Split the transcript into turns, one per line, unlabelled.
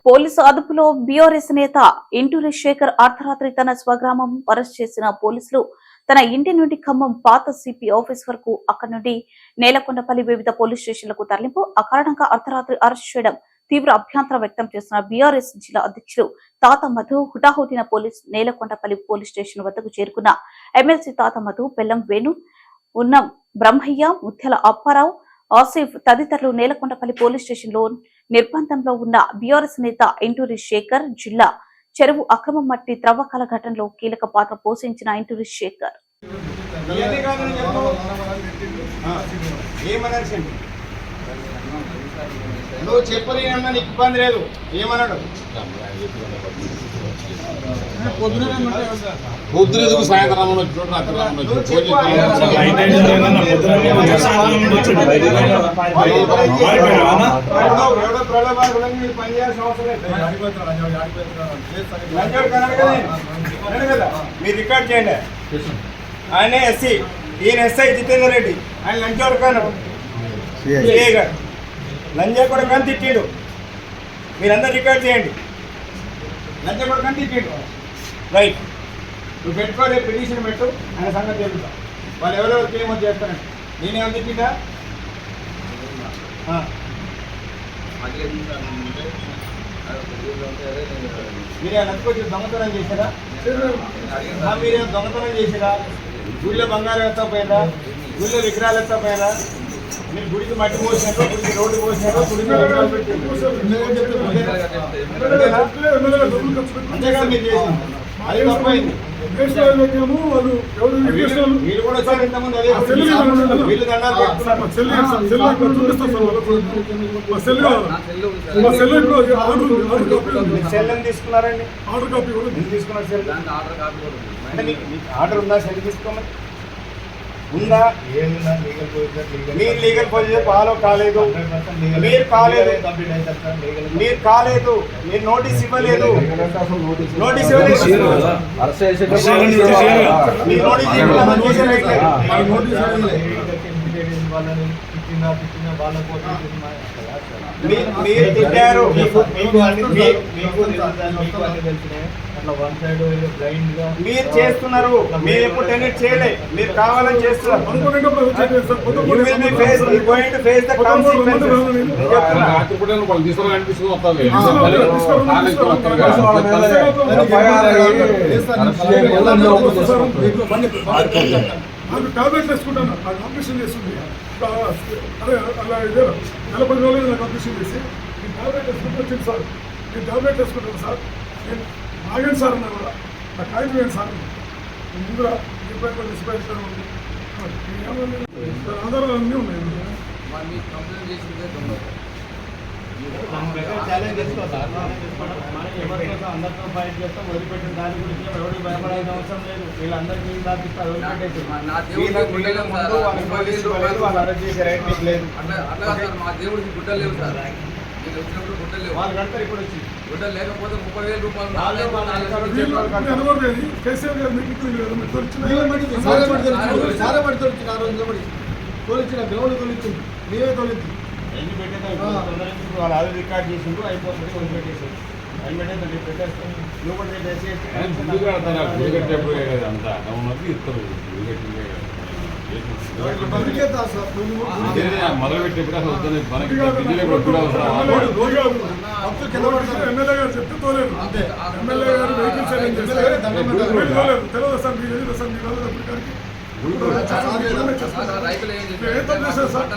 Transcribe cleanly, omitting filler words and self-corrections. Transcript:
Police అదుపులో BRS నేత ఇంటూరి శేఖర్ అర్ధరాత్రి తన స్వగ్రామం అరెస్ట్ చేసిన పోలీసులు తన ఇంటి నుండి ఖమ్మం పాత సిపి ఆఫీస్ వరకు అక్కడి నుండి నేలకొండపల్లి వివిధ పోలీస్ స్టేషన్లకు తరలింపు అకారణంగా అర్ధరాత్రి అరెస్ట్ చేయడం తీవ్ర అభ్యంతరం వ్యక్తం చేస్తున్న బీఆర్ఎస్ జిల్లా అధ్యక్షుడు తాత మధు హుటాహుటిన పోలీస్ నేలకొండపల్లి పోలీస్ స్టేషన్ వద్దకు చేరుకున్న ఎమ్మెల్సీ తాత మధు బెల్లం వేణు ఉన్నం బ్రహ్మయ్య ముత్యాల అప్పారావు ఆసిఫ్ తదితరులు నేలకొండపల్లి పోలీస్ స్టేషన్ లో నిర్బంధంలో ఉన్న బీఆర్ఎస్ నేత ఇంటూరి శేఖర్ జిల్లా చెరువు అక్రమ మట్టి త్రవ్వకాల ఘటనలో కీలక పాత్ర పోషించిన ఇంటూరి శేఖర్
నువ్వు చెప్పలేనన్నా నీకు ఇబ్బంది లేదు ఏమన్నాడు
పొద్దున సాయంత్రం
పని చేయాల్సిన అవసరం కదా మీరు రికార్డ్ చేయండి. ఆయనే ఎస్సీ, ఈయన ఎస్ఐ జితేందర్ రెడ్డి, ఆయన లంచోడు కాను గారు లంజా కూడా కానీ తిట్టిండు. మీరందరూ రికార్డ్ చేయండి. లంజా కూడా కానీ తిట్టిండు. రైట్, నువ్వు పెట్టుకో, రేపు పిటిషన్ పెట్టు, ఆయన సంగతి చెబుతా. వాళ్ళు ఎవరెవరికి ఏమో చేస్తారండి. నేనేమో తిట్టిందా? మీరేమో నచ్చుకొచ్చి దొంగతనం చేశారా? మీరేమో దొంగతనం చేశారా? గుడిలో బంగారం ఎత్తపోయారా? గుడిలో విగ్రహాలు ఎత్తపోయారా? మీరు గుడికి మట్టి పోసినారు, గుడికి రోడ్డు పోసినారు, గుడికి అంతేగా మీరు చేసిన అది తప్పైంది. వీళ్ళు కూడా వచ్చారు ఇంతకుముందు. అదే వీళ్ళు దండాలు పెట్టుకున్నారు. సెల్ తీసుకున్నారండి? తీసుకున్నారు సెల్ అంటే మీకు ఆర్డర్ ఉందా? సెల్ తీసుకోమని ఉందా? మీరు లీగల్ పొజిషన్ ఫాలో కాలేదు, మీరు కాలేదు, మీరు కాలేదు, మీరు నోటీస్ ఇవ్వలేదు, నోటీస్ ఇవ్వలేదు, మీరు నోటీస్ మీరు తిట్టారు. మీరు చేస్తున్నారు, మీరు ఎప్పుడు టెనెట్ చేయలే, మీరు కావాలని చేస్తున్నారు.
టాబ్లెట్ వేసుకుంటాను, ఆపరేషన్ చేస్తుంది. అదే అలా ఇదే 40 రోజులు నాకు ఆపరేషన్ చేసి నేను టాబ్లెట్ వేసుకుంటూ వచ్చింది సార్. నేను టాబ్లెట్ వేసుకుంటాను సార్, నేను ఆగండి సార్ అన్నా కూడా నాకు కాయలు వేయండి సార్. ముందుగా ఆధారాలు అన్నీ ఉన్నాయి.
అందరితో ఫైట్ చేస్తాం, వదిలిపెట్టిన దాని గురించి ఎవరికి భయపడాల్సిన అవసరం లేదు. వీళ్ళందరికీ వాళ్ళు అరెస్ట్ చేసే రైట్ మీకు లేదు.
మా దేవుడికి గుడ్డలు లేవు సార్.
వాళ్ళు కడతారు. ఇప్పుడు వచ్చి
గుడ్డలు లేకపోతే 30,000 రూపాయలు
తోలిచ్చిన గ్రౌండ్ తోలిచ్చింది, మేమే తోలించి
ఎన్ని పెట్టేదా? వాళ్ళు అది రికార్డ్ చేసిండ్రు, అయిపోతుంది, వదిలిపెట్టేసారు. అయిపోయి పెట్టేస్తాం. నువ్వు కూడా
మొదలు పెట్టేప్పుడు
ఎమ్మెల్యే గారు చెప్తే తోలేదు అంతే. ఎమ్మెల్యే గారు వెహికల్ తెలియదు సార్, మీరు సార్ మీ వాళ్ళు
రైతులు ఏం చెప్పారు?